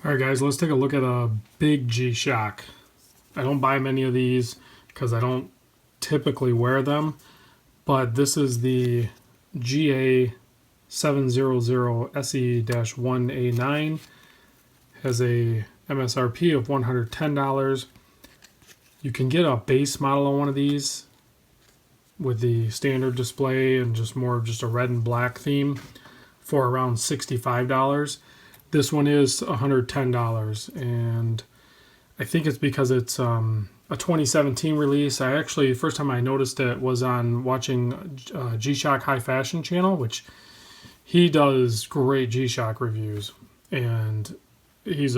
Alright guys, let's take a look at a big G-Shock. I don't buy many of these because I don't typically wear them, but this is the ga700se-1a9. Has a MSRP of $110. You can get a base model of one of these with the standard display and just more of just a red and black theme for around $65. This one is $110, and I think it's because it's a 2017 release. I actually, first time I noticed it was on watching Gshock High Fashion channel, which he does great G-Shock reviews, and he's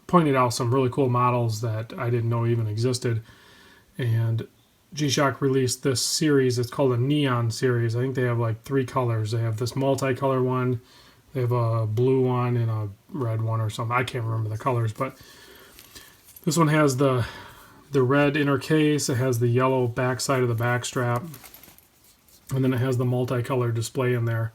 pointed out some really cool models that I didn't know even existed. And G-Shock released this series. It's called a Neon series. I think they have like 3 colors. They have this multicolor one, they have a blue one and a red one or something. I can't remember the colors, but this one has the red inner case. It has the yellow backside of the back strap, and then it has the multicolor display in there.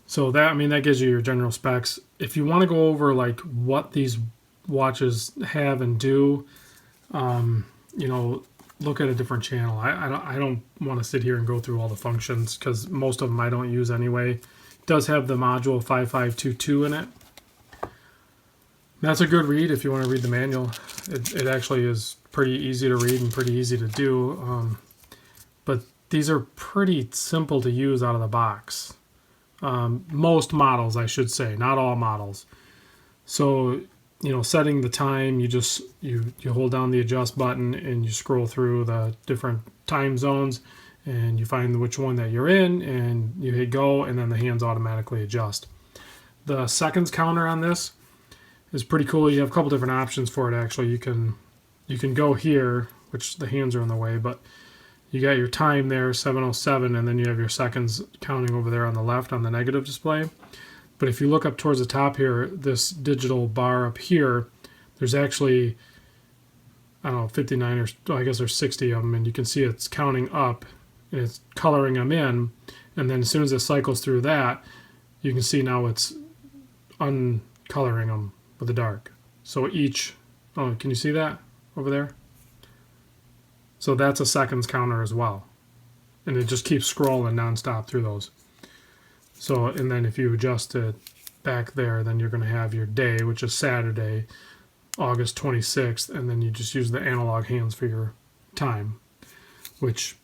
So that gives you your general specs. If you want to go over like what these watches have and do, look at a different channel. I don't want to sit here and go through all the functions because most of them I don't use anyway. It does have the module 5522 in it. That's a good read if you want to read the manual. It actually is pretty easy to read and pretty easy to do. But these are pretty simple to use out of the box. Most models, I should say, not all models. So, setting the time, you hold down the adjust button and you scroll through the different time zones and you find which one that you're in and you hit go, and then the hands automatically adjust. The seconds counter on this is pretty cool. You have a couple different options for it actually. You can go here, which the hands are in the way, but you got your time there, 7:07, and then you have your seconds counting over there on the left on the negative display. But if you look up towards the top here, this digital bar up here, there's actually, 59 or I guess there's 60 of them, and you can see it's counting up and it's coloring them in. And then as soon as it cycles through that, you can see now it's uncoloring them with the dark. So each, can you see that over there? So that's a seconds counter as well. And it just keeps scrolling nonstop through those. So, and then if you adjust it back there, then you're going to have your day, which is Saturday, August 26th, and then you just use the analog hands for your time, which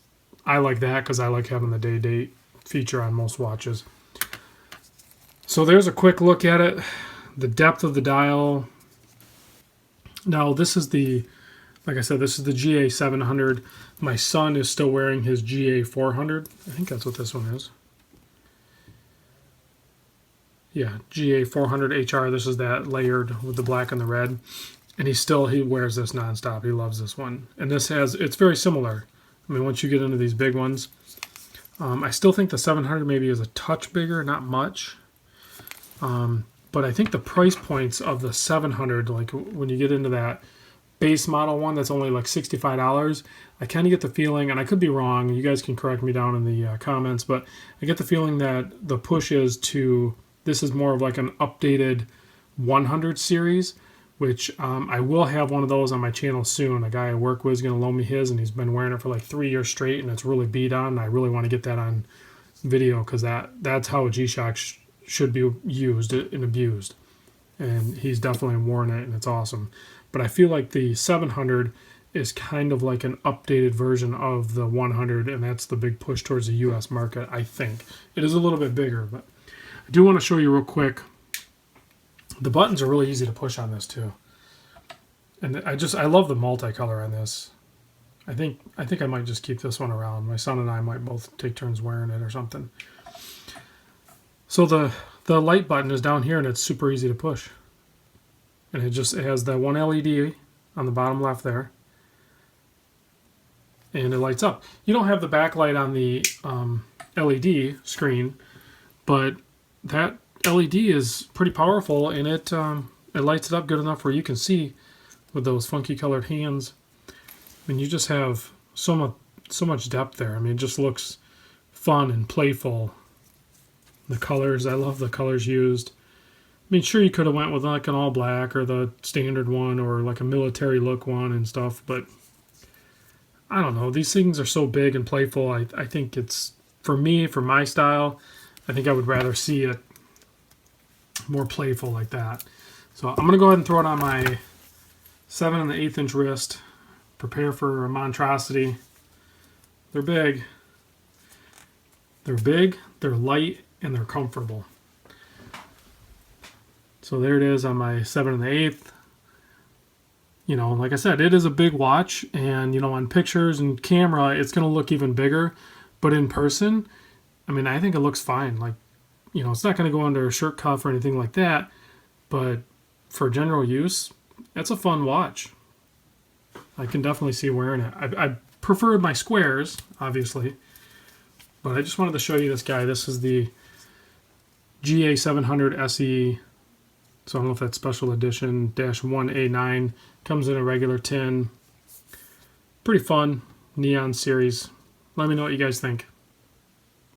I like that because I like having the day date feature on most watches. So there's a quick look at it. The depth of the dial. Now this is like I said, this is the ga700. My son is still wearing his ga400. I think that's what this one is. Yeah, ga400 HR. This is that layered with the black and the red. And he wears this nonstop. He loves this one. And it's very similar. Once you get into these big ones, I still think the 700 maybe is a touch bigger, not much. But I think the price points of the 700, like when you get into that base model one that's only like $65, I kind of get the feeling, and I could be wrong, you guys can correct me down in the comments, but I get the feeling that the push is this is more of like an updated 100 series, which I will have one of those on my channel soon. A guy I work with is going to loan me his, and he's been wearing it for like 3 years straight, and it's really beat on, and I really want to get that on video because that's how a G-Shock should be used and abused. And he's definitely worn it, and it's awesome. But I feel like the 700 is kind of like an updated version of the 100, and that's the big push towards the US market, I think. It is a little bit bigger, but I do want to show you real quick. The buttons are really easy to push on this too. And I love the multicolor on this. I think I might just keep this one around. My son and I might both take turns wearing it or something. So the light button is down here, and it's super easy to push. And it has that one LED on the bottom left there. And it lights up. You don't have the backlight on the LED screen, but that LED is pretty powerful, and it lights it up good enough where you can see with those funky colored hands. You just have so much depth there. It just looks fun and playful. The colors, I love the colors used. mean, sure, you could have went with like an all black or the standard one or like a military look one and stuff, but I don't know. These things are so big and playful. I think it's, for me, for my style, I think I would rather see it more playful like that. So I'm going to go ahead and throw it on my 7 1/8 inch wrist. Prepare for a monstrosity. They're big. They're big, they're light, and they're comfortable. So there it is on my 7 1/8. You know, like I said, it is a big watch, and you know, on pictures and camera, it's going to look even bigger. But in person, I mean, I think it looks fine. Like, you know, it's not going to go under a shirt cuff or anything like that. But for general use, it's a fun watch. I can definitely see wearing it. I preferred my squares, obviously. But I just wanted to show you this guy. This is the ga700se. So I don't know if that's special edition -1a9. Comes in a regular tin. Pretty fun neon series. Let me know what you guys think.